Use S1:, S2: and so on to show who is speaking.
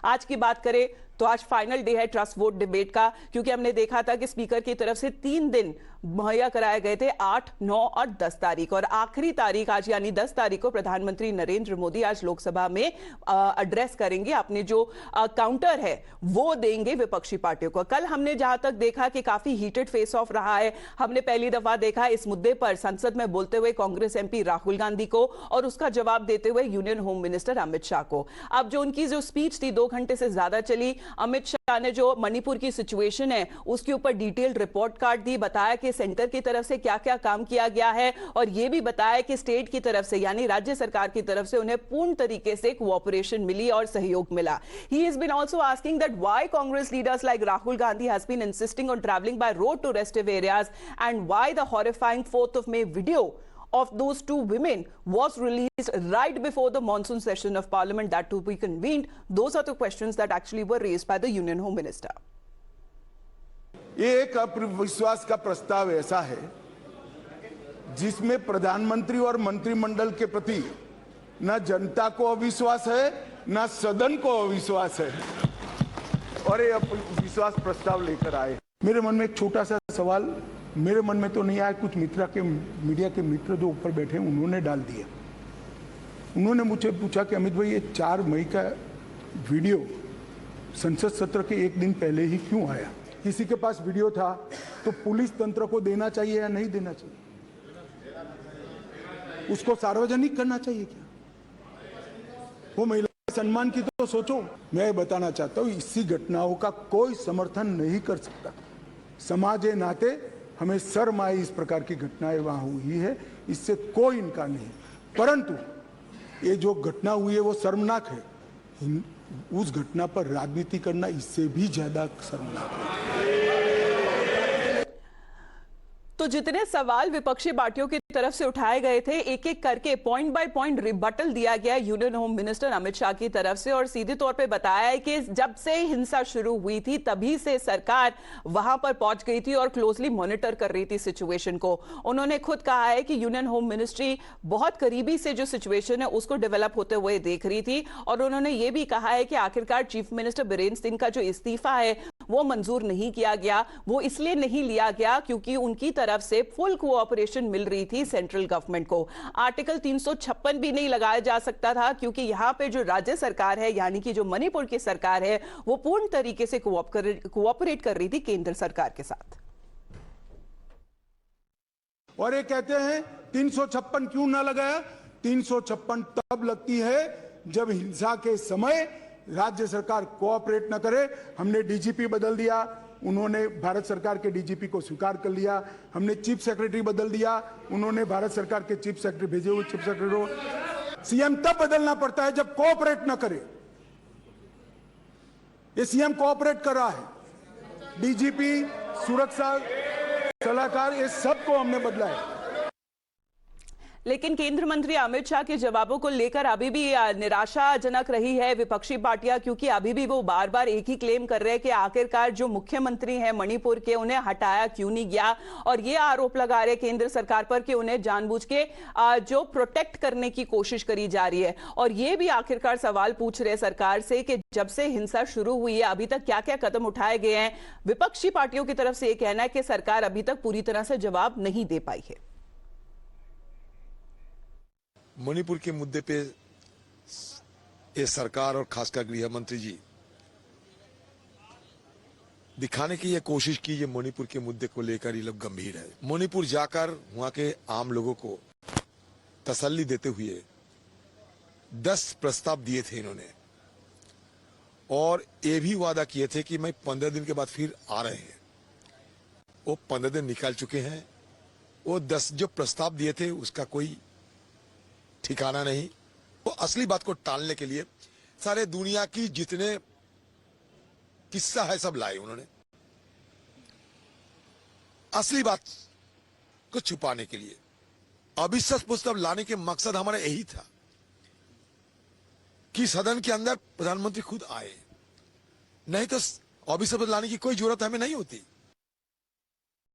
S1: आज की बात करें तो आज फाइनल डे है ट्रस्ट वोट डिबेट का, क्योंकि हमने देखा था कि स्पीकर की तरफ से 3 दिन मुहैया कराए गए थे, 8, 9 और 10 तारीख, और आखिरी तारीख आज यानी 10 तारीख को प्रधानमंत्री नरेंद्र मोदी आज लोकसभा में एड्रेस करेंगे, अपने जो काउंटर है वो देंगे विपक्षी पार्टियों को। कल हमने जहां तक देखा कि काफी हीटेड फेस ऑफ रहा है। हमने पहली दफा देखा इस मुद्दे पर संसद में बोलते हुए कांग्रेस एमपी राहुल गांधी को और उसका जवाब देते हुए union home minister Amit Shah को। अब जो उनकी जो स्पीच थी 2 घंटे से ज्यादा चली, अमित शाह ने जो मणिपुर की सिचुएशन है उसके ऊपर डिटेल्ड रिपोर्ट कार्ड दी, बताया कि सेंटर की तरफ से क्या क्या काम किया गया है और यह भी बताया कि स्टेट की तरफ से यानी राज्य सरकार की तरफ से उन्हें पूर्ण तरीके से कोऑपरेशन मिली और सहयोग मिला। He has been also asking that why Congress leaders like Rahul Gandhi has been insisting on traveling by road to restive areas and why the horrifying 4th of May video of those 2 women was released right before the monsoon session of parliament that to be convened. Those are the questions that actually were raised by the Union Home Minister.
S2: ये एक अविश्वास का प्रस्ताव ऐसा है जिसमें प्रधानमंत्री और मंत्रिमंडल के प्रति न जनता को अविश्वास है न सदन को अविश्वास है, और ये विश्वास प्रस्ताव लेकर आए। मेरे मन में एक छोटा सा सवाल मेरे मन में तो नहीं आया, कुछ मीडिया के मित्र जो ऊपर बैठे हैं उन्होंने डाल दिया। उन्होंने मुझे पूछा कि अमित भाई ये 4 मई का वीडियो संसद सत्र के 1 दिन पहले ही क्यों आया? किसी के पास वीडियो था तो पुलिस तंत्र को देना चाहिए या नहीं देना चाहिए? उसको सार्वजनिक करना चाहिए क्या? वो महिला सम्मान की तो सोचो। मैं बताना चाहता हूं इसी घटनाओं का कोई समर्थन नहीं कर सकता। समाज के नाते हमें शर्म आई, इस प्रकार की घटनाएं वहां हुई है, इससे कोई इनकार नहीं, परंतु ये जो घटना हुई है वो शर्मनाक है। उस घटना पर राजनीति करना इससे भी ज्यादा शर्मनाक है।
S1: तो जितने सवाल विपक्षी पार्टियों की तरफ से उठाए गए थे, एक एक करके पॉइंट बाय पॉइंट रिबटल दिया गया union home minister Amit Shah की तरफ से, और सीधे तौर पे बताया है कि जब से हिंसा शुरू हुई थी तभी से सरकार वहां पर पहुंच गई थी और क्लोजली मॉनिटर कर रही थी सिचुएशन को। उन्होंने खुद कहा है कि यूनियन होम मिनिस्ट्री बहुत करीबी से जो सिचुएशन है उसको डेवलप होते हुए देख रही थी, और उन्होंने ये भी कहा है कि आखिरकार चीफ मिनिस्टर बीरेंद्र सिंह का जो इस्तीफा है वो मंजूर नहीं किया गया। वो इसलिए नहीं लिया गया क्योंकि उनकी तरफ से फुल कोऑपरेशन मिल रही थी सेंट्रल गवर्नमेंट को। आर्टिकल 356 भी नहीं लगाया जा सकता था क्योंकि यहां पे जो राज्य सरकार है यानी कि जो मणिपुर की सरकार है वो पूर्ण तरीके से कोऑपरेट कर रही थी केंद्र सरकार के साथ।
S2: और ये कहते हैं 356 क्यों ना लगाया? 356 तब लगती है जब हिंसा के समय राज्य सरकार कोऑपरेट न करे। हमने डीजीपी बदल दिया, उन्होंने भारत सरकार के डीजीपी को स्वीकार कर लिया। हमने चीफ सेक्रेटरी बदल दिया, उन्होंने भारत सरकार के चीफ सेक्रेटरी भेजे हुए चीफ सेक्रेटरी को। सीएम तब बदलना पड़ता है जब कोऑपरेट न करे। ये सीएम कोऑपरेट कर रहा है। डीजीपी, सुरक्षा सलाहकार, ये सबको हमने बदला है।
S1: लेकिन केंद्र मंत्री अमित शाह के जवाबों को लेकर अभी भी निराशाजनक रही है विपक्षी पार्टियां, क्योंकि अभी भी वो बार बार एक ही क्लेम कर रहे हैं कि आखिरकार जो मुख्यमंत्री हैं मणिपुर के उन्हें हटाया क्यों नहीं गया, और ये आरोप लगा रहे केंद्र सरकार पर कि उन्हें जानबूझ के जो प्रोटेक्ट करने की कोशिश करी जा रही है। और ये भी आखिरकार सवाल पूछ रहे सरकार से कि जब से हिंसा शुरू हुई है अभी तक क्या क्या कदम उठाए गए हैं। विपक्षी पार्टियों की तरफ से यह कहना है कि सरकार अभी तक पूरी तरह से जवाब नहीं दे पाई है।
S3: मणिपुर के मुद्दे पे ये सरकार और खासकर गृह मंत्री जी दिखाने की ये कोशिश की ये मणिपुर के मुद्दे को लेकर ये लोग गंभीर है। मणिपुर जाकर वहां के आम लोगों को तसल्ली देते हुए 10 प्रस्ताव दिए थे इन्होंने, और ये भी वादा किए थे कि मैं 15 दिन के बाद फिर आ रहे हैं। वो 15 दिन निकाल चुके हैं। वो 10 जो प्रस्ताव दिए थे उसका कोई ठिकाना नहीं। वो असली बात को टालने के लिए सारे दुनिया की जितने किस्सा है सब लाए उन्होंने, असली बात को छुपाने के लिए। अविश्वास प्रस्ताव लाने के मकसद हमारा यही था कि सदन के अंदर प्रधानमंत्री खुद आए, नहीं तो अविश्वास लाने की कोई जरूरत हमें नहीं होती।